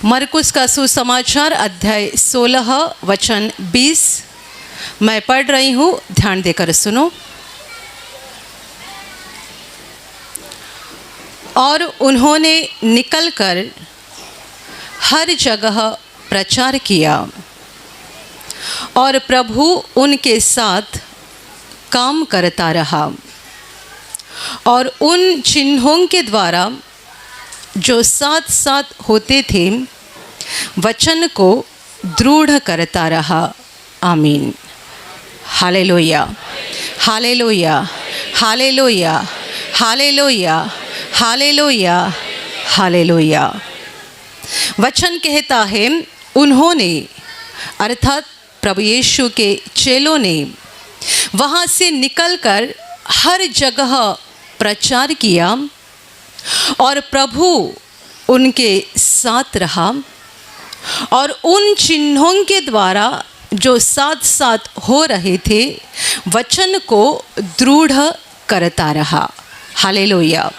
मरकुस का सुसमाचार अध्याय 16 वचन 20 मैं पढ़ रही हूँ, ध्यान देकर सुनो। और उन्होंने निकलकर हर जगह प्रचार किया और प्रभु उनके साथ काम करता रहा और उन चिन्हों के द्वारा जो साथ साथ होते थे वचन को दृढ़ करता रहा। आमीन। Hallelujah, hallelujah, hallelujah, hallelujah, hallelujah, hallelujah. वचन कहता है उन्होंने अर्थात प्रभु यीशु के चेलों ने वहाँ से निकलकर हर जगह प्रचार किया और प्रभु उनके साथ रहा और उन चिन्हों के द्वारा जो साथ साथ हो रहे थे वचन को दृढ़ करता रहा। Hallelujah,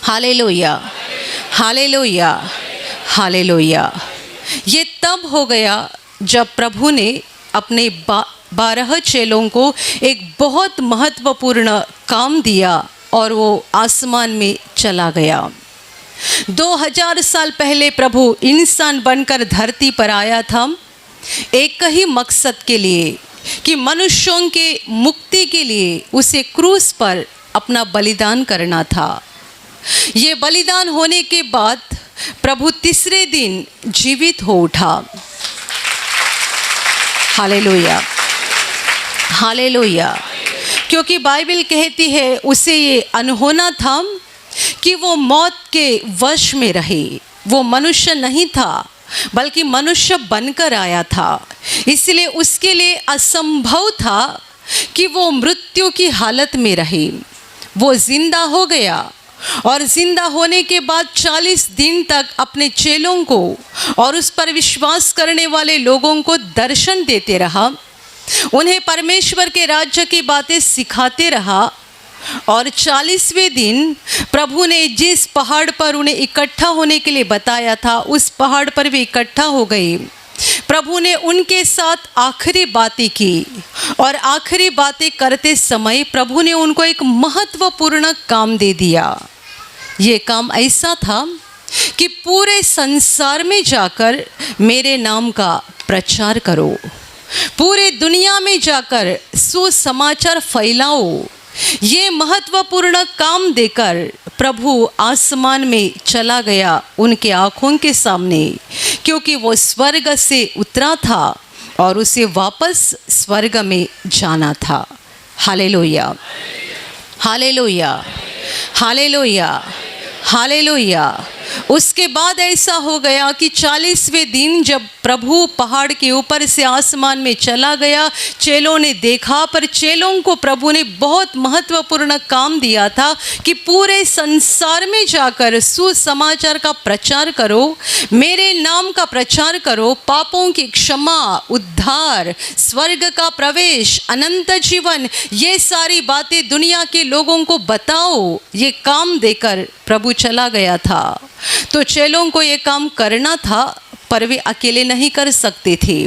hallelujah, hallelujah, hallelujah. ये तब हो गया जब प्रभु ने अपने 12 चेलों को एक बहुत महत्वपूर्ण काम दिया और वो आसमान में चला गया। 2000 साल पहले प्रभु इंसान बनकर धरती पर आया था एक ही मकसद के लिए कि मनुष्यों के मुक्ति के लिए उसे क्रूस पर अपना बलिदान करना था। ये बलिदान होने के बाद प्रभु तीसरे दिन जीवित हो उठा। Hallelujah, hallelujah. क्योंकि बाइबल कहती है उसे ये अनहोना था कि वो मौत के वश में रहे। वो मनुष्य नहीं था बल्कि मनुष्य बनकर आया था, इसलिए उसके लिए असंभव था कि वो मृत्यु की हालत में रहे। वो जिंदा हो गया और जिंदा होने के बाद 40 दिन तक अपने चेलों को और उस पर विश्वास करने वाले लोगों को दर्शन देते रहा, उन्हें परमेश्वर के राज्य की बातें सिखाते रहा। और 40वें दिन प्रभु ने जिस पहाड़ पर उन्हें इकट्ठा होने के लिए बताया था उस पहाड़ पर वे इकट्ठा हो गए। प्रभु ने उनके साथ आखिरी बातें की और आखिरी बातें करते समय प्रभु ने उनको एक महत्वपूर्ण काम दे दिया। ये काम ऐसा था कि पूरे संसार में जाकर मेरे नाम का प्रचार करो, पूरे दुनिया में जाकर सुसमाचार फैलाओ। ये महत्वपूर्ण काम देकर प्रभु आसमान में चला गया उनके आँखों के सामने, क्योंकि वो स्वर्ग से उतरा था और उसे वापस स्वर्ग में जाना था। Hallelujah, hallelujah, hallelujah, hallelujah. उसके बाद ऐसा हो गया कि 40वें दिन जब प्रभु पहाड़ के ऊपर से आसमान में चला गया, चेलों ने देखा, पर चेलों को प्रभु ने बहुत महत्वपूर्ण काम दिया था कि पूरे संसार में जाकर सुसमाचार का प्रचार करो, मेरे नाम का प्रचार करो, पापों की क्षमा, उद्धार, स्वर्ग का प्रवेश, अनंत जीवन, ये सारी बातें दुनिया के लोगों को बताओ। ये काम देकर प्रभु चला गया था। तो चेलों को ये काम करना था पर वे अकेले नहीं कर सकते थे,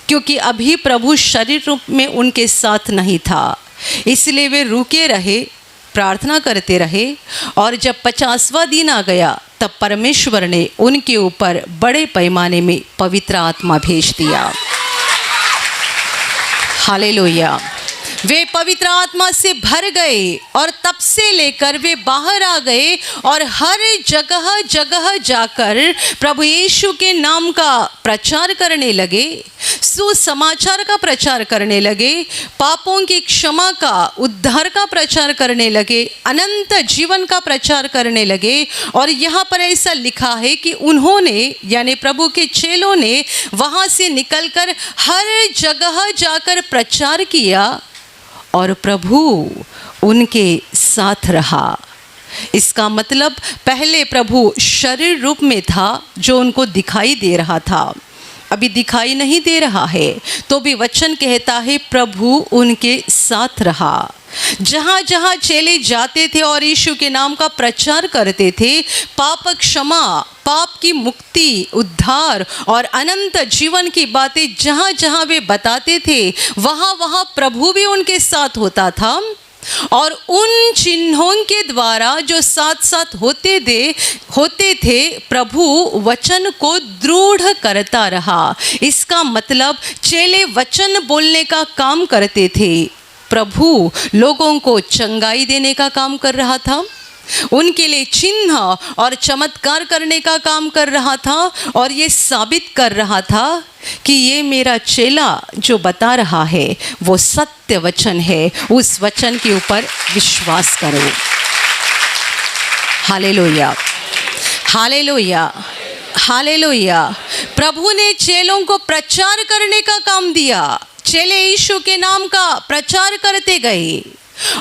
क्योंकि अभी प्रभु शरीर रूप में उनके साथ नहीं था। इसलिए वे रुके रहे, प्रार्थना करते रहे और जब 50वां दिन आ गया तब परमेश्वर ने उनके ऊपर बड़े पैमाने में पवित्र आत्मा भेज दिया। हालेलुया। वे पवित्र आत्मा से भर गए और तब से लेकर वे बाहर आ गए और हर जगह जगह जाकर प्रभु यीशु के नाम का प्रचार करने लगे, सुसमाचार का प्रचार करने लगे, पापों की क्षमा का, उद्धार का प्रचार करने लगे, अनंत जीवन का प्रचार करने लगे। और यहाँ पर ऐसा लिखा है कि उन्होंने यानी प्रभु के चेलों ने वहाँ से निकलकर हर जगह जाकर प्रचार किया और प्रभु उनके साथ रहा। इसका मतलब पहले प्रभु शरीर रूप में था जो उनको दिखाई दे रहा था, अभी दिखाई नहीं दे रहा है, तो भी वचन कहता है प्रभु उनके साथ रहा। जहाँ जहाँ चेले जाते थे और यीशु के नाम का प्रचार करते थे, पाप क्षमा, पाप की मुक्ति, उद्धार और अनंत जीवन की बातें जहाँ जहाँ वे बताते थे, वहाँ वहाँ प्रभु भी उनके साथ होता था। और उन चिन्हों के द्वारा जो साथ साथ होते थे, प्रभु वचन को दृढ़ करता रहा। इसका मतलब चेले वचन बोलने का काम करते थे, प्रभु लोगों को चंगाई देने का काम कर रहा था, उनके लिए चिन्ह और चमत्कार करने का काम कर रहा था, और ये साबित कर रहा था कि ये मेरा चेला जो बता रहा है वो सत्य वचन है, उस वचन के ऊपर विश्वास करो। Hallelujah, hallelujah, hallelujah. प्रभु ने चेलों को प्रचार करने का काम दिया। चेले यीशु के नाम का प्रचार करते गए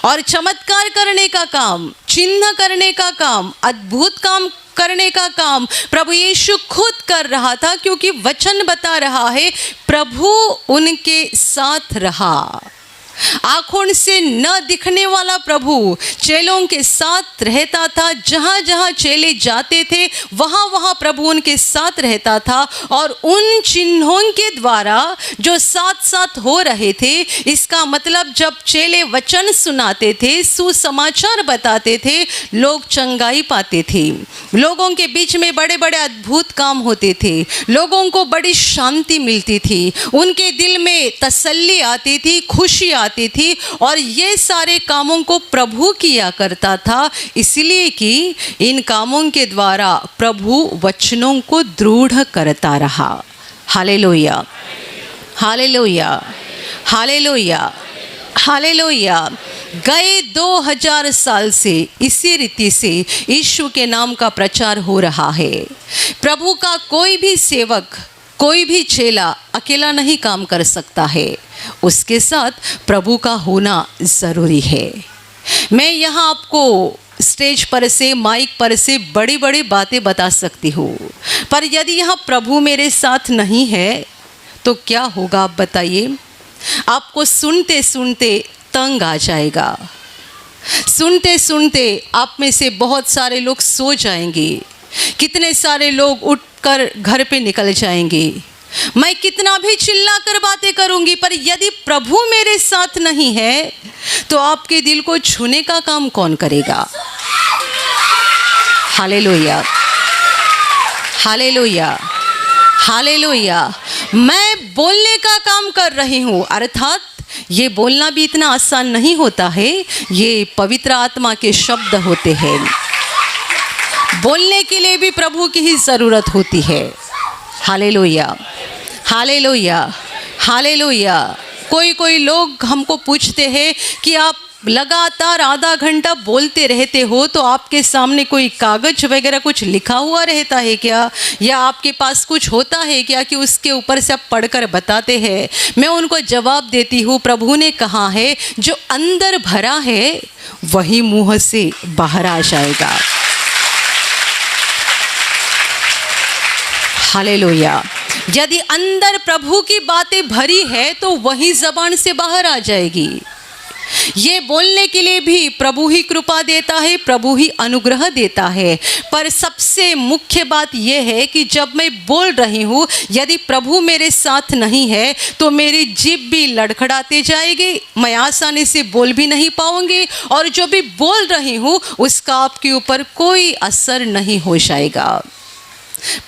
और चमत्कार करने का काम, चिन्ह करने का काम, अद्भुत काम करने का काम प्रभु यीशु खुद कर रहा था, क्योंकि वचन बता रहा है प्रभु उनके साथ रहा। आँखों से न दिखने वाला प्रभु चेलों के साथ रहता था। जहाँ जहाँ चेले जाते थे वहाँ वहाँ प्रभु उनके साथ रहता था, और उन चिन्हों के द्वारा जो साथ साथ हो रहे थे, इसका मतलब जब चेले वचन सुनाते थे, सुसमाचार बताते थे, लोग चंगाई पाते थे, लोगों के बीच में बड़े बड़े अद्भुत काम होते थे, लोगों को बड़ी शांति मिलती थी, उनके दिल में तसल्ली आती थी, खुशी आती थी, और ये सारे कामों को प्रभु किया करता था, इसलिए कि इन कामों के द्वारा प्रभु वचनों को दृढ़ करता रहा। Hallelujah, hallelujah, hallelujah, hallelujah. गए 2000 साल से इसी रीति से यीशु के नाम का प्रचार हो रहा है। प्रभु का कोई भी सेवक, कोई भी चेला अकेला नहीं काम कर सकता है, उसके साथ प्रभु का होना ज़रूरी है। मैं यहाँ आपको स्टेज पर से, माइक पर से बड़ी बड़ी बातें बता सकती हूँ, पर यदि यहाँ प्रभु मेरे साथ नहीं है तो क्या होगा आप बताइए। आपको सुनते सुनते तंग आ जाएगा, सुनते सुनते आप में से बहुत सारे लोग सो जाएंगे, कितने सारे लोग उठकर घर पे निकल जाएंगे। मैं कितना भी चिल्ला कर बातें करूंगी, पर यदि प्रभु मेरे साथ नहीं है तो आपके दिल को छूने का काम कौन करेगा। Hallelujah, hallelujah, hallelujah. मैं बोलने का काम कर रही हूँ, अर्थात ये बोलना भी इतना आसान नहीं होता है, ये पवित्र आत्मा के शब्द होते हैं। बोलने के लिए भी प्रभु की ही ज़रूरत होती है। Hallelujah, hallelujah, hallelujah. कोई लोग हमको पूछते हैं कि आप लगातार आधा घंटा बोलते रहते हो, तो आपके सामने कोई कागज वगैरह कुछ लिखा हुआ रहता है क्या, या आपके पास कुछ होता है क्या कि उसके ऊपर से आप पढ़कर बताते हैं। मैं उनको जवाब देती हूँ, प्रभु ने कहा है जो अंदर भरा है वही मुंह से बाहर आ जाएगा। हालेलुया। यदि अंदर प्रभु की बातें भरी है तो वही जबान से बाहर आ जाएगी। ये बोलने के लिए भी प्रभु ही कृपा देता है, प्रभु ही अनुग्रह देता है। पर सबसे मुख्य बात यह है कि जब मैं बोल रही हूँ, यदि प्रभु मेरे साथ नहीं है तो मेरी जीभ भी लड़खड़ाते जाएगी, मैं आसानी से बोल भी नहीं पाऊंगी, और जो भी बोल रही हूँ उसका आपके ऊपर कोई असर नहीं हो जाएगा।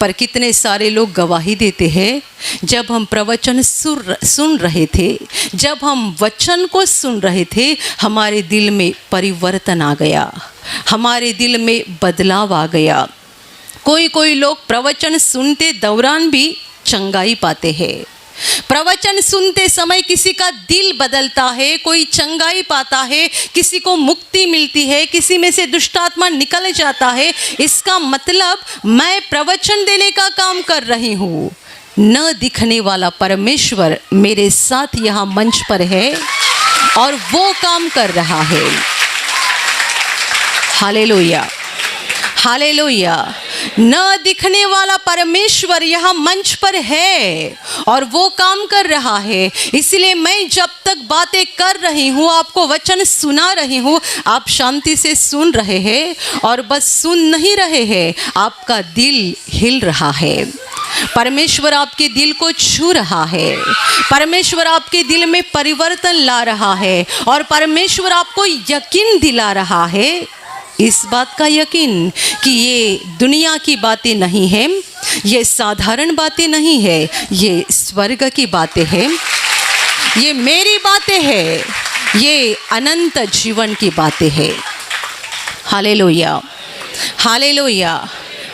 पर कितने सारे लोग गवाही देते हैं, जब हम प्रवचन सुन रहे थे, जब हम वचन को सुन रहे थे, हमारे दिल में परिवर्तन आ गया, हमारे दिल में बदलाव आ गया। कोई लोग प्रवचन सुनते दौरान भी चंगाई पाते हैं। प्रवचन सुनते समय किसी का दिल बदलता है, कोई चंगाई पाता है, किसी को मुक्ति मिलती है, किसी में से दुष्ट आत्मा निकल जाता है। इसका मतलब मैं प्रवचन देने का काम कर रही हूँ। न दिखने वाला परमेश्वर मेरे साथ यहाँ मंच पर है और वो काम कर रहा है। Hallelujah, hallelujah. न दिखने वाला परमेश्वर यहाँ मंच पर है और वो काम कर रहा है। इसलिए मैं जब तक बातें कर रही हूँ, आपको वचन सुना रही हूँ, आप शांति से सुन रहे हैं और बस सुन नहीं रहे हैं, आपका दिल हिल रहा है। परमेश्वर आपके दिल को छू रहा है, परमेश्वर आपके दिल में परिवर्तन ला रहा है और परमेश्वर आपको यकीन दिला रहा है, इस बात का यकीन कि ये दुनिया की बातें नहीं हैं, ये साधारण बातें नहीं है, ये स्वर्ग की बातें हैं, ये मेरी बातें हैं, ये अनंत जीवन की बातें हैं। Hallelujah, hallelujah,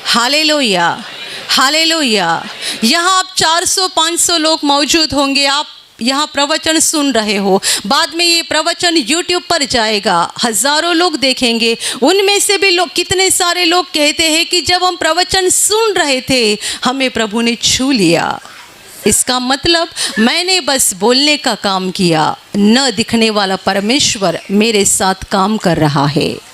hallelujah, hallelujah. यहाँ आप 400-500 लोग मौजूद होंगे, आप यहाँ प्रवचन सुन रहे हो, बाद में ये प्रवचन YouTube पर जाएगा, हजारों लोग देखेंगे। उनमें से भी लोग, कितने सारे लोग कहते हैं कि जब हम प्रवचन सुन रहे थे हमें प्रभु ने छू लिया। इसका मतलब मैंने बस बोलने का काम किया, न दिखने वाला परमेश्वर मेरे साथ काम कर रहा है।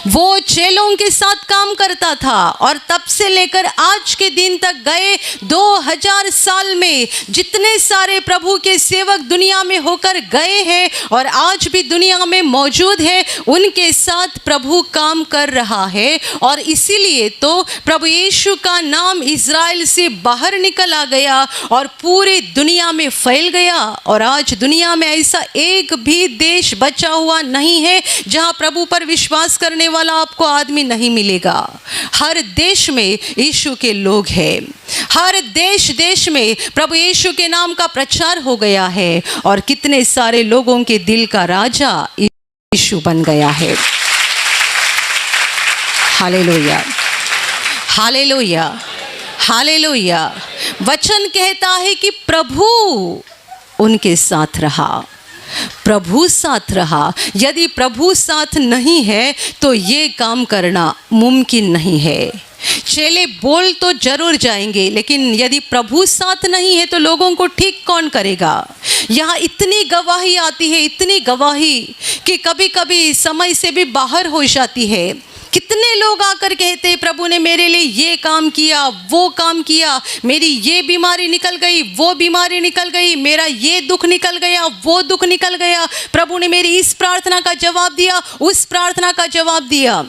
वो चेलों के साथ काम करता था और तब से लेकर आज के दिन तक गए 2000 साल में जितने सारे प्रभु के सेवक दुनिया में होकर गए हैं और आज भी दुनिया में मौजूद है, उनके साथ प्रभु काम कर रहा है। और इसीलिए तो प्रभु यीशु का नाम इज़राइल से बाहर निकल आ गया और पूरी दुनिया में फैल गया। और आज दुनिया में ऐसा एक भी देश बचा हुआ नहीं है जहां प्रभु पर विश्वास करने वाला आपको आदमी नहीं मिलेगा। हर देश में यीशु के लोग हैं, हर देश देश में प्रभु यीशु के नाम का प्रचार हो गया है और कितने सारे लोगों के दिल का राजा यीशु बन गया है। Hallelujah, hallelujah, hallelujah. वचन कहता है कि प्रभु उनके साथ रहा, प्रभु साथ रहा। यदि प्रभु साथ नहीं है तो ये काम करना मुमकिन नहीं है। चेले बोल तो जरूर जाएंगे, लेकिन यदि प्रभु साथ नहीं है तो लोगों को ठीक कौन करेगा। यहाँ इतनी गवाही आती है, इतनी गवाही कि कभी कभी समय से भी बाहर हो जाती है। कितने लोग आकर कहते हैं प्रभु ने मेरे लिए ये काम किया, वो काम किया, मेरी ये बीमारी निकल गई, वो बीमारी निकल गई, मेरा ये दुख निकल गया, वो दुख निकल गया, प्रभु ने मेरी इस प्रार्थना का जवाब दिया, उस प्रार्थना का जवाब दिया।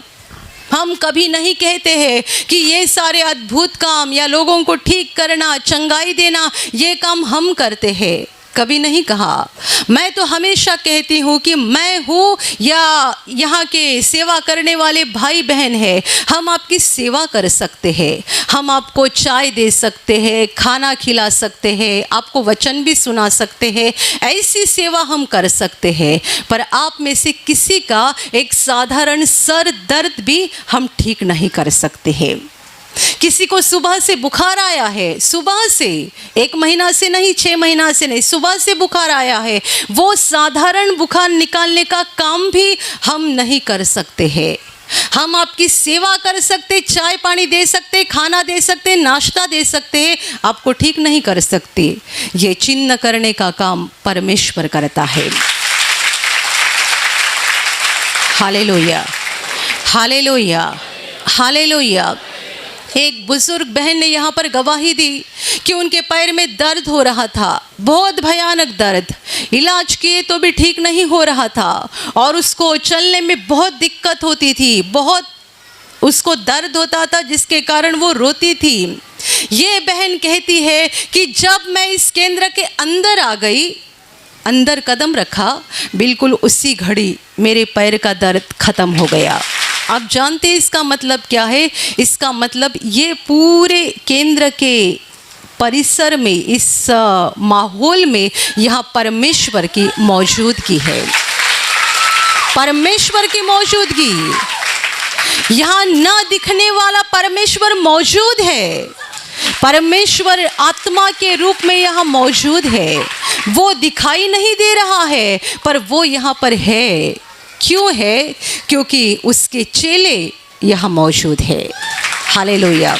हम कभी नहीं कहते हैं कि ये सारे अद्भुत काम या लोगों को ठीक करना, चंगाई देना, ये काम हम करते हैं, कभी नहीं कहा। मैं तो हमेशा कहती हूँ कि मैं हूँ या यहाँ के सेवा करने वाले भाई बहन हैं, हम आपकी सेवा कर सकते हैं, हम आपको चाय दे सकते हैं, खाना खिला सकते हैं, आपको वचन भी सुना सकते हैं, ऐसी सेवा हम कर सकते हैं। पर आप में से किसी का एक साधारण सर दर्द भी हम ठीक नहीं कर सकते हैं। किसी को सुबह से बुखार आया है, सुबह से, 1 महीना से नहीं, 6 महीना से नहीं, सुबह से बुखार आया है, वो साधारण बुखार निकालने का काम भी हम नहीं कर सकते हैं। हम आपकी सेवा कर सकते, चाय पानी दे सकते, खाना दे सकते, नाश्ता दे सकते हैं, आपको ठीक नहीं कर सकते। ये चिन्ह करने का काम परमेश्वर करता है। Hallelujah, hallelujah, hallelujah. एक बुजुर्ग बहन ने यहाँ पर गवाही दी कि उनके पैर में दर्द हो रहा था, बहुत भयानक दर्द, इलाज किए तो भी ठीक नहीं हो रहा था और उसको चलने में बहुत दिक्कत होती थी, बहुत उसको दर्द होता था जिसके कारण वो रोती थी। ये बहन कहती है कि जब मैं इस केंद्र के अंदर आ गई, अंदर कदम रखा, बिल्कुल उसी घड़ी मेरे पैर का दर्द खत्म हो गया। आप जानते हैं इसका मतलब क्या है? इसका मतलब ये पूरे केंद्र के परिसर में, इस माहौल में यहाँ परमेश्वर की मौजूदगी है, परमेश्वर की मौजूदगी। यहाँ न दिखने वाला परमेश्वर मौजूद है, परमेश्वर आत्मा के रूप में यहाँ मौजूद है। वो दिखाई नहीं दे रहा है पर वो यहाँ पर है। क्यों है? क्योंकि उसके चेले यहाँ मौजूद है। हालेलुया।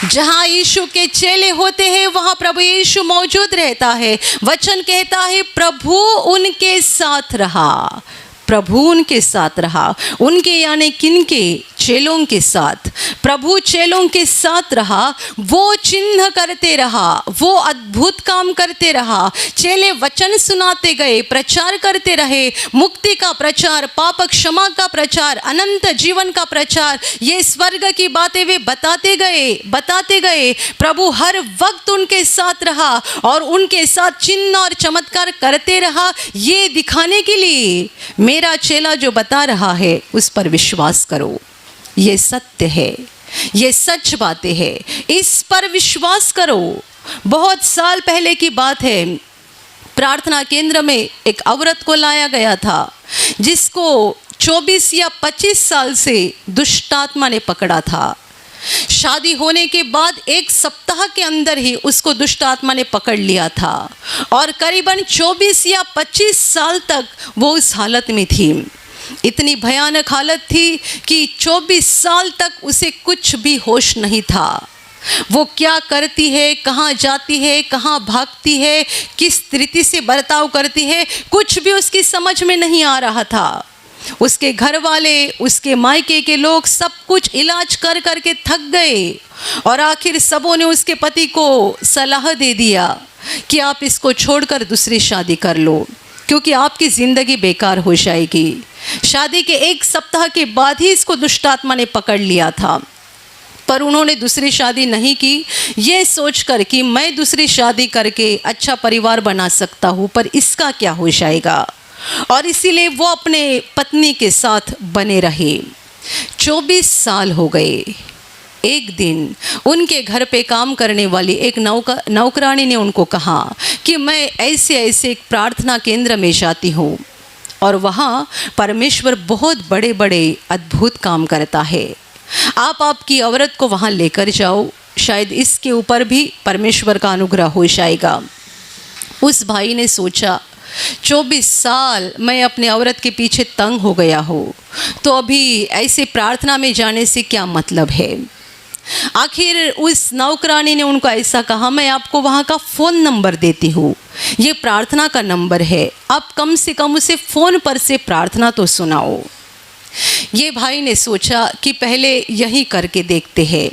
जहाँ यीशु के चेले होते हैं वहाँ प्रभु यीशु मौजूद रहता है। वचन कहता है प्रभु उनके साथ रहा, प्रभु उनके साथ रहा। उनके यानी किनके? चेलों के साथ, प्रभु चेलों के साथ रहा, वो चिन्ह करते रहा, वो अद्भुत काम करते रहा। चेले वचन सुनाते गए, प्रचार करते रहे, मुक्ति का प्रचार, पाप क्षमा का प्रचार, अनंत जीवन का प्रचार, ये स्वर्ग की बातें वे बताते गए। प्रभु हर वक्त उनके साथ रहा और उनके साथ चिन्ह और चमत्कार करते रहा, ये दिखाने के लिए मेरा चेला जो बता रहा है उस पर विश्वास करो। ये सत्य है, ये सच बातें हैं, इस पर विश्वास करो। बहुत साल पहले की बात है, प्रार्थना केंद्र में एक औरत को लाया गया था जिसको 24 या 25 साल से दुष्ट आत्मा ने पकड़ा था। शादी होने के बाद 1 सप्ताह के अंदर ही उसको दुष्ट आत्मा ने पकड़ लिया था और करीबन 24 या 25 साल तक वो उस हालत में थी। इतनी भयानक हालत थी कि 24 साल तक उसे कुछ भी होश नहीं था। वो क्या करती है, कहाँ जाती है, कहाँ भागती है, किस स्थिति से बर्ताव करती है, कुछ भी उसकी समझ में नहीं आ रहा था। उसके घर वाले, उसके मायके के लोग सब कुछ इलाज कर करके थक गए और आखिर सबों ने उसके पति को सलाह दे दिया कि आप इसको छोड़कर दूसरी शादी कर लो, क्योंकि आपकी ज़िंदगी बेकार हो जाएगी। शादी के 1 सप्ताह के बाद ही इसको दुष्ट आत्मा ने पकड़ लिया था, पर उन्होंने दूसरी शादी नहीं की, ये सोचकर कि मैं दूसरी शादी करके अच्छा परिवार बना सकता हूँ, पर इसका क्या हो जाएगा, और इसीलिए वो अपने पत्नी के साथ बने रहे। 24 साल हो गए। एक दिन उनके घर पे काम करने वाली एक नौकरानी ने उनको कहा कि मैं ऐसे एक प्रार्थना केंद्र में जाती हूँ और वहाँ परमेश्वर बहुत बड़े बड़े अद्भुत काम करता है, आप आपकी औरत को वहाँ लेकर जाओ, शायद इसके ऊपर भी परमेश्वर का अनुग्रह हो जाएगा। उस भाई ने सोचा 24 साल मैं अपने औरत के पीछे तंग हो गया हूँ, तो अभी ऐसे प्रार्थना में जाने से क्या मतलब है। आखिर उस नौकरानी ने उनको ऐसा कहा, मैं आपको वहाँ का फ़ोन नंबर देती हूँ, ये प्रार्थना का नंबर है, आप कम से कम उसे फ़ोन पर से प्रार्थना तो सुनाओ। ये भाई ने सोचा कि पहले यही करके देखते हैं।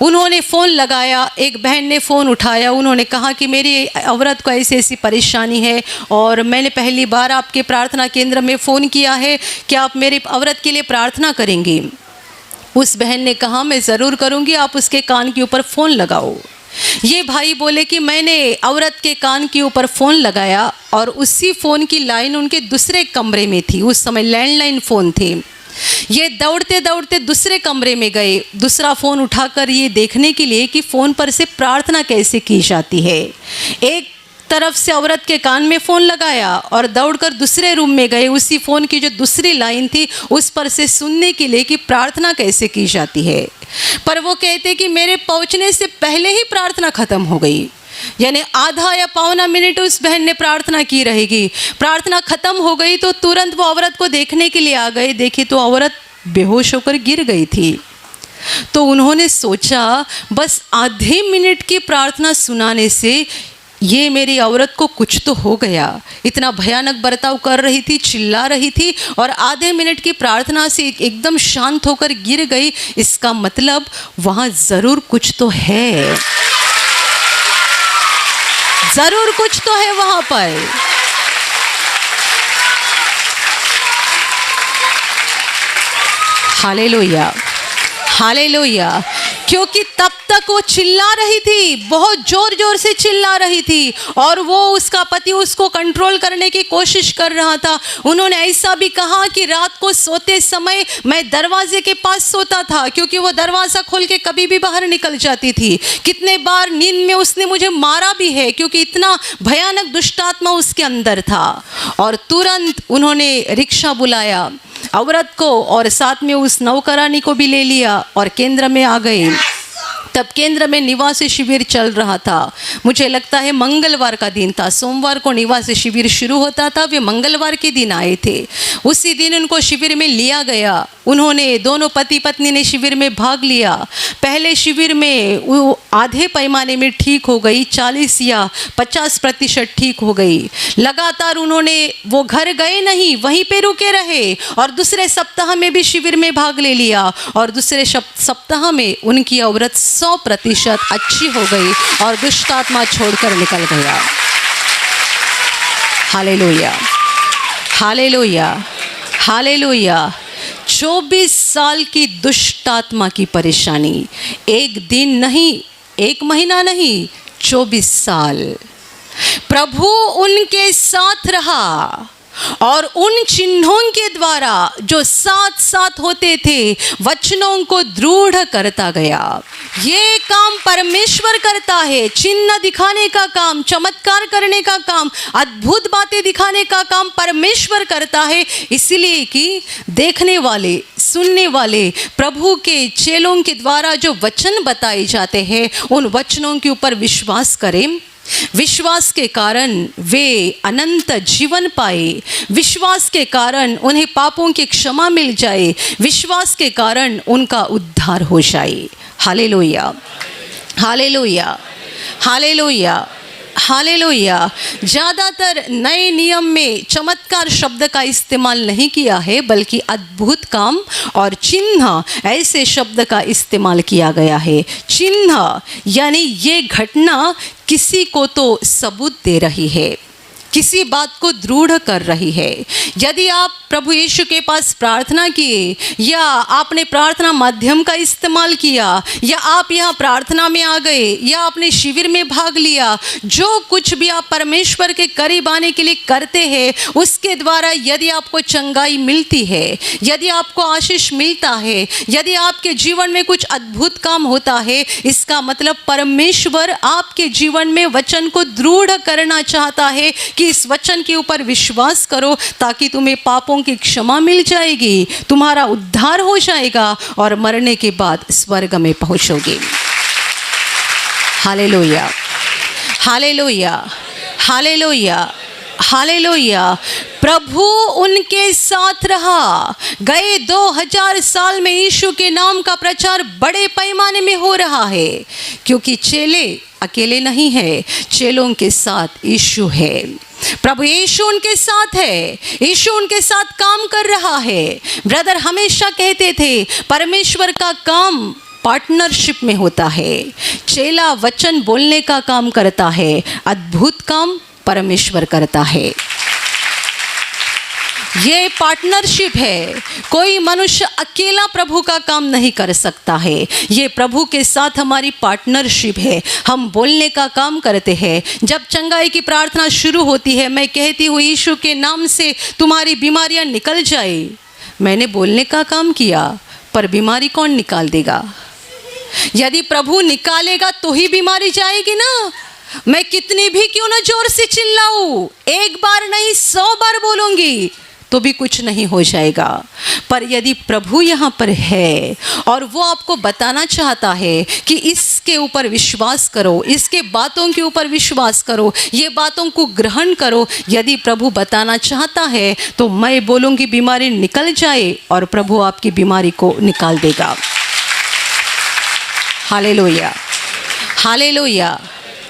उन्होंने फ़ोन लगाया, एक बहन ने फ़ोन उठाया, उन्होंने कहा कि मेरी औरत को ऐसी परेशानी है और मैंने पहली बार आपके प्रार्थना केंद्र में फ़ोन किया है, क्या आप मेरी औरत के लिए प्रार्थना करेंगी। उस बहन ने कहा मैं ज़रूर करूँगी, आप उसके कान के ऊपर फ़ोन लगाओ। ये भाई बोले कि मैंने औरत के कान के ऊपर फ़ोन लगाया और उसी फ़ोन की लाइन उनके दूसरे कमरे में थी, उस समय लैंडलाइन फ़ोन थे। ये दौड़ते दौड़ते दूसरे कमरे में गए, दूसरा फ़ोन उठाकर ये देखने के लिए कि फ़ोन पर से प्रार्थना कैसे की जाती है। एक तरफ से औरत के कान में फ़ोन लगाया और दौड़कर दूसरे रूम में गए, उसी फ़ोन की जो दूसरी लाइन थी उस पर से सुनने के लिए कि प्रार्थना कैसे की जाती है। पर वो कहते कि मेरे पहुंचने से पहले ही प्रार्थना ख़त्म हो गई, यानी आधा या पौना मिनट उस बहन ने प्रार्थना की रहेगी। प्रार्थना ख़त्म हो गई तो तुरंत वो औरत को देखने के लिए आ गए, देखी तो औरत बेहोश होकर गिर गई थी। तो उन्होंने सोचा बस आधे मिनट की प्रार्थना सुनाने से ये मेरी औरत को कुछ तो हो गया, इतना भयानक बर्ताव कर रही थी, चिल्ला रही थी और आधे मिनट की प्रार्थना से एकदम शांत होकर गिर गई, इसका मतलब वहाँ ज़रूर कुछ तो है, ज़रूर कुछ तो है वहाँ पर। Hallelujah, hallelujah. क्योंकि तब तक वो चिल्ला रही थी, बहुत ज़ोर ज़ोर से चिल्ला रही थी और वो उसका पति उसको कंट्रोल करने की कोशिश कर रहा था। उन्होंने ऐसा भी कहा कि रात को सोते समय मैं दरवाजे के पास सोता था, क्योंकि वो दरवाज़ा खोल के कभी भी बाहर निकल जाती थी। कितने बार नींद में उसने मुझे मारा भी है, क्योंकि इतना भयानक दुष्ट आत्मा उसके अंदर था। और तुरंत उन्होंने रिक्शा बुलाया औरत को और साथ में उस नौकरानी को भी ले लिया और केंद्र में आ गए। तब केंद्र में निवासी शिविर चल रहा था, मुझे लगता है मंगलवार का दिन था, सोमवार को निवासी शिविर शुरू होता था, वे मंगलवार के दिन आए थे। उसी दिन उनको शिविर में लिया गया उन्होंने दोनों पति पत्नी ने शिविर में भाग लिया। पहले शिविर में वो आधे पैमाने में ठीक हो गई, 40 या 50% ठीक हो गई। लगातार उन्होंने वो घर गए नहीं, वहीं पे रुके रहे और दूसरे सप्ताह में भी शिविर में भाग ले लिया और दूसरे सप्ताह में उनकी औरत 100% अच्छी हो गई और दुष्ट आत्मा छोड़कर निकल गया। Hallelujah, hallelujah, hallelujah. 24 साल की दुष्ट आत्मा की परेशानी, एक दिन नहीं, एक महीना नहीं, 24 साल प्रभु उनके साथ रहा और उन चिन्हों के द्वारा जो साथ साथ होते थे वचनों को दृढ़ करता गया। ये काम परमेश्वर करता है, चिन्ह दिखाने का काम, चमत्कार करने का काम, अद्भुत बातें दिखाने का काम परमेश्वर करता है। इसलिए कि देखने वाले, सुनने वाले प्रभु के चेलों के द्वारा जो वचन बताए जाते हैं उन वचनों के ऊपर विश्वास करें। विश्वास के कारण वे अनंत जीवन पाए, विश्वास के कारण उन्हें पापों की क्षमा मिल जाए, विश्वास के कारण उनका उद्धार हो जाए। Hallelujah, hallelujah, hallelujah, hallelujah. ज़्यादातर नए नियम में चमत्कार शब्द का इस्तेमाल नहीं किया है, बल्कि अद्भुत काम और चिन्ह ऐसे शब्द का इस्तेमाल किया गया है। चिन्ह यानी ये घटना किसी को तो सबूत दे रही है, किसी बात को दृढ़ कर रही है। यदि आप प्रभु यीशु के पास प्रार्थना किए या आपने प्रार्थना माध्यम का इस्तेमाल किया या आप यहाँ प्रार्थना में आ गए या आपने शिविर में भाग लिया, जो कुछ भी आप परमेश्वर के करीब आने के लिए करते हैं उसके द्वारा यदि आपको चंगाई मिलती है, यदि आपको आशीष मिलता है, यदि आपके जीवन में कुछ अद्भुत काम होता है, इसका मतलब परमेश्वर आपके जीवन में वचन को दृढ़ करना चाहता है कि इस वचन के ऊपर विश्वास करो ताकि तुम्हें पापों की क्षमा मिल जाएगी, तुम्हारा उद्धार हो जाएगा और मरने के बाद स्वर्ग में पहुंचोगे। Hallelujah, hallelujah, hallelujah, hallelujah. प्रभु उनके साथ रहा। गए 2000 साल में यीशु के नाम का प्रचार बड़े पैमाने में हो रहा है, क्योंकि चेले अकेले नहीं है, चेलों के साथ यीशु है। प्रभु यीशु उनके साथ है, यीशु उनके साथ काम कर रहा है। ब्रदर हमेशा कहते थे परमेश्वर का काम पार्टनरशिप में होता है। चेला वचन बोलने का काम करता है, अद्भुत काम परमेश्वर करता है। ये पार्टनरशिप है। कोई मनुष्य अकेला प्रभु का काम नहीं कर सकता है। ये प्रभु के साथ हमारी पार्टनरशिप है। हम बोलने का काम करते हैं। जब चंगाई की प्रार्थना शुरू होती है, मैं कहती हूँ यीशु के नाम से तुम्हारी बीमारियां निकल जाए। मैंने बोलने का काम किया, पर बीमारी कौन निकाल देगा? यदि प्रभु निकालेगा तो ही बीमारी जाएगी ना। मैं कितनी भी क्यों ना जोर से चिल्लाऊं, एक बार नहीं 100 बार बोलूंगी तो भी कुछ नहीं हो जाएगा। पर यदि प्रभु यहाँ पर है और वो आपको बताना चाहता है कि इसके ऊपर विश्वास करो, इसके बातों के ऊपर विश्वास करो, ये बातों को ग्रहण करो, यदि प्रभु बताना चाहता है तो मैं बोलूँगी बीमारी निकल जाए और प्रभु आपकी बीमारी को निकाल देगा। Hallelujah, hallelujah,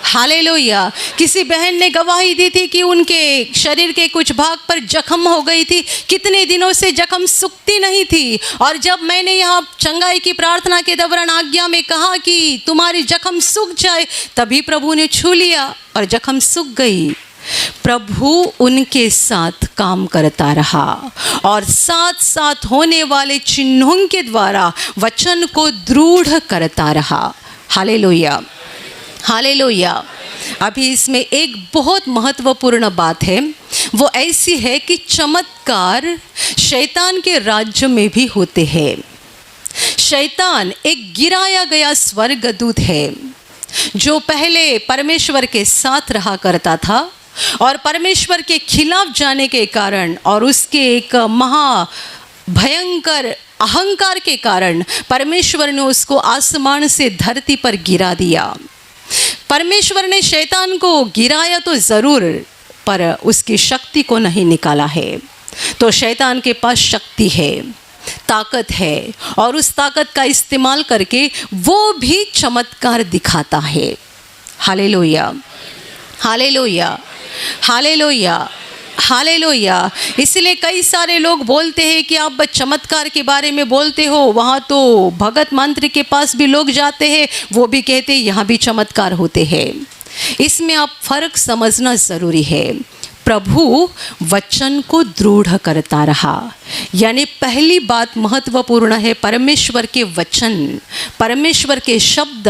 hallelujah. किसी बहन ने गवाही दी थी कि उनके शरीर के कुछ भाग पर जख्म हो गई थी, कितने दिनों से जख्म सूखती नहीं थी, और जब मैंने यहाँ चंगाई की प्रार्थना के दौरान आज्ञा में कहा कि तुम्हारी जख्म सूख जाए, तभी प्रभु ने छू लिया और जख्म सूख गई। प्रभु उनके साथ काम करता रहा और साथ साथ होने वाले चिन्हों के द्वारा वचन को दृढ़ करता रहा। Hallelujah, hallelujah. अभी इसमें एक बहुत महत्वपूर्ण बात है, वो ऐसी है कि चमत्कार शैतान के राज्य में भी होते हैं। शैतान एक गिराया गया स्वर्गदूत है जो पहले परमेश्वर के साथ रहा करता था और परमेश्वर के खिलाफ जाने के कारण और उसके एक महा भयंकर अहंकार के कारण परमेश्वर ने उसको आसमान से धरती पर गिरा दिया। परमेश्वर ने शैतान को गिराया तो ज़रूर, पर उसकी शक्ति को नहीं निकाला है। तो शैतान के पास शक्ति है। ताकत है और उस ताकत का इस्तेमाल करके वो भी चमत्कार दिखाता है। Hallelujah, hallelujah, hallelujah, hallelujah. इसलिए कई सारे लोग बोलते हैं कि आप बस चमत्कार के बारे में बोलते हो, वहाँ तो भगत मंत्र के पास भी लोग जाते हैं, वो भी कहते हैं यहाँ भी चमत्कार होते हैं। इसमें आप फर्क समझना ज़रूरी है। प्रभु वचन को दृढ़ करता रहा, यानी पहली बात महत्वपूर्ण है परमेश्वर के वचन, परमेश्वर के शब्द।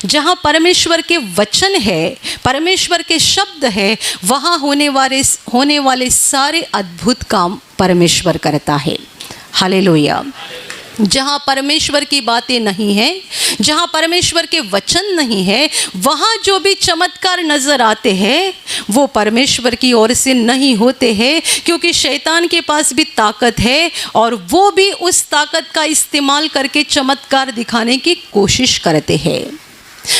जहाँ परमेश्वर के वचन है, परमेश्वर के शब्द है, वहाँ होने वाले सारे अद्भुत काम परमेश्वर करता है। हालेलुया। जहाँ परमेश्वर की बातें नहीं है, जहाँ परमेश्वर के वचन नहीं है, वहाँ जो भी चमत्कार नज़र आते हैं वो परमेश्वर की ओर से नहीं होते हैं, क्योंकि शैतान के पास भी ताकत है और वो भी उस ताकत का इस्तेमाल करके चमत्कार दिखाने की कोशिश करते हैं।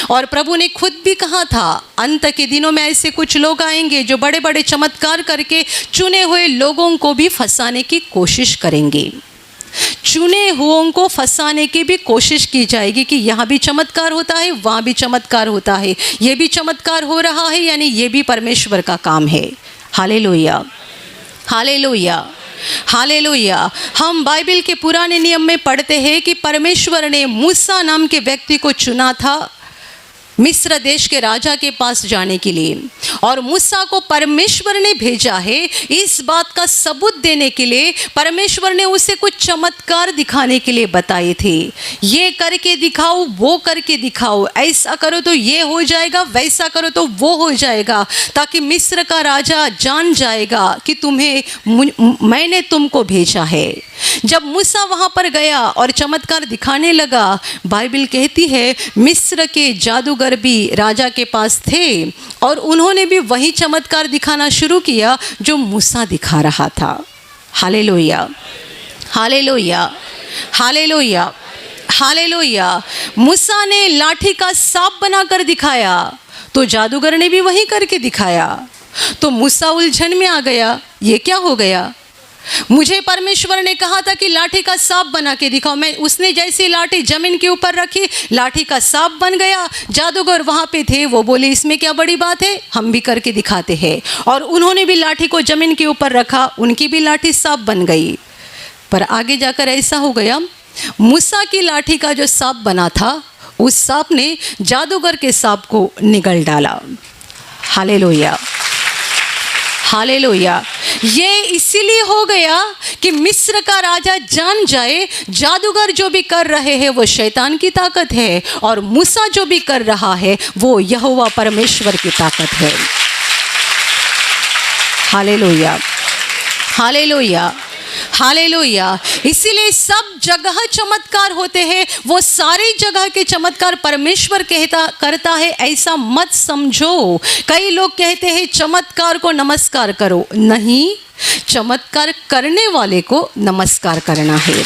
और प्रभु ने खुद भी कहा था, अंत के दिनों में ऐसे कुछ लोग आएंगे जो बड़े बड़े चमत्कार करके चुने हुए लोगों को भी फंसाने की कोशिश करेंगे। चुने हुओं को फंसाने की भी कोशिश की जाएगी कि यहाँ भी चमत्कार होता है, वहाँ भी चमत्कार होता है, ये भी चमत्कार हो रहा है, यानी ये भी परमेश्वर का काम है। Hallelujah, hallelujah, hallelujah. हम बाइबल के पुराने नियम में पढ़ते हैं कि परमेश्वर ने मूसा नाम के व्यक्ति को चुना था मिस्र देश के राजा के पास जाने के लिए, और मूसा को परमेश्वर ने भेजा है इस बात का सबूत देने के लिए। परमेश्वर ने उसे कुछ चमत्कार दिखाने के लिए बताए थे, ये करके दिखाओ, वो करके दिखाओ, ऐसा करो तो ये हो जाएगा, वैसा करो तो वो हो जाएगा, ताकि मिस्र का राजा जान जाएगा कि मैंने तुमको भेजा है। जब मूसा वहाँ पर गया और चमत्कार दिखाने लगा, बाइबल कहती है मिस्र के जादूगर भी राजा के पास थे और उन्होंने भी वही चमत्कार दिखाना शुरू किया जो मूसा दिखा रहा था। Hallelujah, hallelujah, hallelujah, hallelujah. मूसा ने लाठी का सांप बनाकर दिखाया तो जादूगर ने भी वही करके दिखाया, तो मूसा उलझन में आ गया, ये क्या हो गया? मुझे परमेश्वर ने कहा था कि लाठी का सांप बना के दिखाओ, मैं उसने जैसी लाठी जमीन के ऊपर रखी, लाठी का सांप बन गया। जादूगर वहाँ पे थे, वो बोले इसमें क्या बड़ी बात है, हम भी करके दिखाते हैं। और उन्होंने भी लाठी को जमीन के ऊपर रखा, उनकी भी लाठी सांप बन गई। पर आगे जाकर ऐसा हो गया, मूसा की लाठी का जो सांप बना था, उस सांप ने जादूगर के सांप को निगल डाला। Hallelujah, hallelujah. ये इसीलिए हो गया कि मिस्र का राजा जान जाए जादूगर जो भी कर रहे हैं वो शैतान की ताकत है, और मूसा जो भी कर रहा है वो यहोवा परमेश्वर की ताकत है। Hallelujah, hallelujah, hallelujah. इसीलिए सब जगह चमत्कार होते हैं, वो सारी जगह के चमत्कार परमेश्वर करता है, ऐसा मत समझो। कई लोग कहते हैं चमत्कार को नमस्कार करो, नहीं, चमत्कार करने वाले को नमस्कार करना है,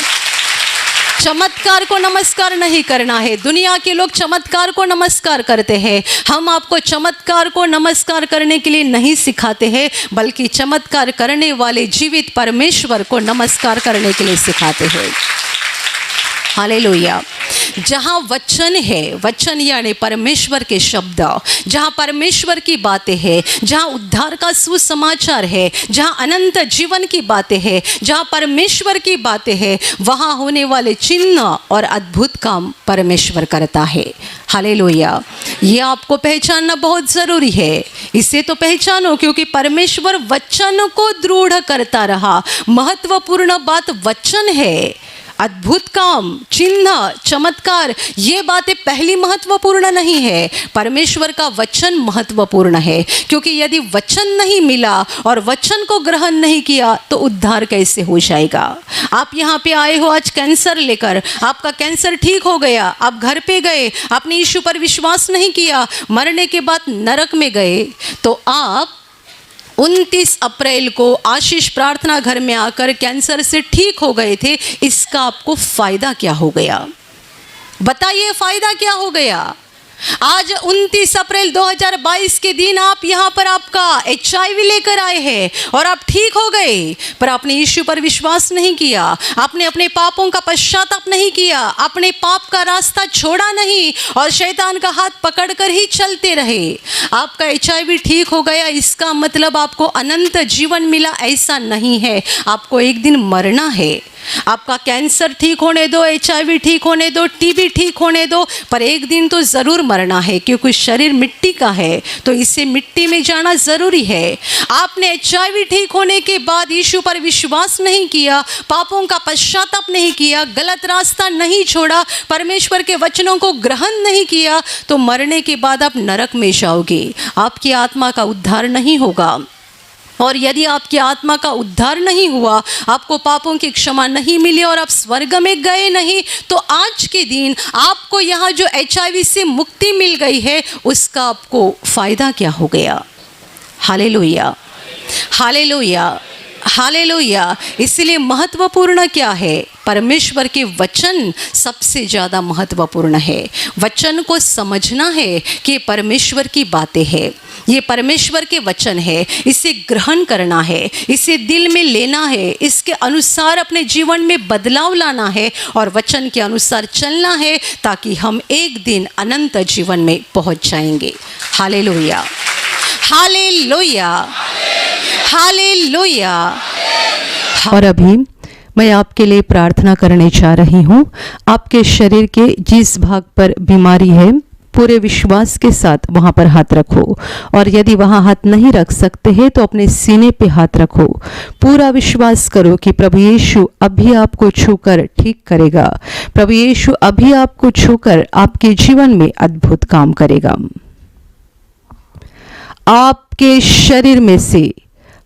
चमत्कार को नमस्कार नहीं करना है। दुनिया के लोग चमत्कार को नमस्कार करते हैं, हम आपको चमत्कार को नमस्कार करने के लिए नहीं सिखाते हैं, बल्कि चमत्कार करने वाले जीवित परमेश्वर को नमस्कार करने के लिए सिखाते हैं। हालेलुया। जहाँ वचन है, वचन यानी परमेश्वर के शब्द, जहाँ परमेश्वर की बातें हैं, जहाँ उद्धार का सुसमाचार है, जहाँ अनंत जीवन की बातें हैं, जहाँ परमेश्वर की बातें हैं, वहाँ होने वाले चिन्ह और अद्भुत काम परमेश्वर करता है। हालेलुया। ये आपको पहचानना बहुत ज़रूरी है, इसे तो पहचानो, क्योंकि परमेश्वर वचन को दृढ़ करता रहा। महत्वपूर्ण बात वचन है। अद्भुत काम, चिन्ह, चमत्कार, ये बातें पहली महत्वपूर्ण नहीं है, परमेश्वर का वचन महत्वपूर्ण है। क्योंकि यदि वचन नहीं मिला और वचन को ग्रहण नहीं किया तो उद्धार कैसे हो जाएगा? आप यहाँ पे आए हो आज कैंसर लेकर, आपका कैंसर ठीक हो गया, आप घर पे गए, आपने यीशु पर विश्वास नहीं किया, मरने के बाद नरक में गए, तो आप 29 अप्रैल को आशीष प्रार्थना घर में आकर कैंसर से ठीक हो गए थे। इसका आपको फ़ायदा क्या हो गया? बताइए, फ़ायदा क्या हो गया? आज 29 अप्रैल 2022 के दिन आप यहाँ पर आपका HIV लेकर आए हैं और आप ठीक हो गए, पर आपने यीशु पर विश्वास नहीं किया, आपने अपने पापों का पश्चाताप नहीं किया, अपने पाप का रास्ता छोड़ा नहीं और शैतान का हाथ पकड़कर ही चलते रहे। आपका HIV ठीक हो गया इसका मतलब आपको अनंत जीवन मिला, ऐसा नहीं है। आपको एक दिन मरना है। आपका कैंसर ठीक होने दो, HIV ठीक होने दो, TB ठीक होने दो, पर एक दिन तो ज़रूर मरना है, क्योंकि शरीर मिट्टी का है, तो इसे मिट्टी में जाना ज़रूरी है। आपने HIV ठीक होने के बाद यीशु पर विश्वास नहीं किया, पापों का पश्चाताप नहीं किया, गलत रास्ता नहीं छोड़ा, परमेश्वर के वचनों को ग्रहण नहीं किया, तो मरने के बाद आप नरक में जाओगे, आपकी आत्मा का उद्धार नहीं होगा। और यदि आपकी आत्मा का उद्धार नहीं हुआ, आपको पापों की क्षमा नहीं मिली और आप स्वर्ग में गए नहीं, तो आज के दिन आपको यहाँ जो HIV से मुक्ति मिल गई है उसका आपको फ़ायदा क्या हो गया? Hallelujah, hallelujah, hallelujah. इसलिए महत्वपूर्ण क्या है? परमेश्वर के वचन सबसे ज़्यादा महत्वपूर्ण है। वचन को समझना है कि परमेश्वर की बातें हैं, ये परमेश्वर के वचन है, इसे ग्रहण करना है, इसे दिल में लेना है, इसके अनुसार अपने जीवन में बदलाव लाना है और वचन के अनुसार चलना है, ताकि हम एक दिन अनंत जीवन में पहुंच जाएंगे। Hallelujah, hallelujah, hallelujah. और अभी मैं आपके लिए प्रार्थना करने जा रही हूँ। आपके शरीर के जिस भाग पर बीमारी है, पूरे विश्वास के साथ वहाँ पर हाथ रखो, और यदि वहाँ हाथ नहीं रख सकते हैं तो अपने सीने पे हाथ रखो। पूरा विश्वास करो कि प्रभु यीशु अभी आपको छूकर ठीक करेगा, प्रभु यीशु अभी आपको छूकर आपके जीवन में अद्भुत काम करेगा। आपके शरीर में से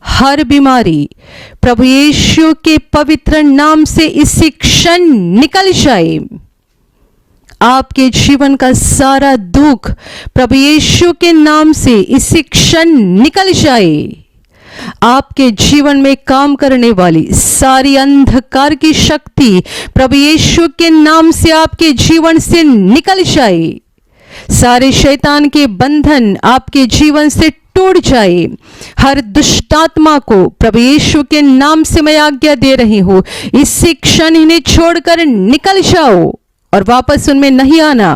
हर बीमारी प्रभु यीशु के पवित्र नाम से इसी क्षण निकल जाए। आपके जीवन का सारा दुख प्रभु यीशु के नाम से इसी क्षण निकल जाए। आपके जीवन में काम करने वाली सारी अंधकार की शक्ति प्रभु यीशु के नाम से आपके जीवन से निकल जाए। सारे शैतान के बंधन आपके जीवन से टूट जाए। हर दुष्टात्मा को प्रभु यीशु के नाम से मैं आज्ञा दे रही हूँ, इसी क्षण इन्हें छोड़कर निकल जाओ और वापस उनमें नहीं आना।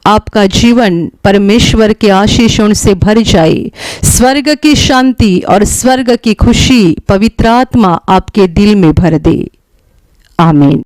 आपका जीवन परमेश्वर के आशीषों से भर जाए। स्वर्ग की शांति और स्वर्ग की खुशी पवित्र आत्मा आपके दिल में भर दे। आमीन।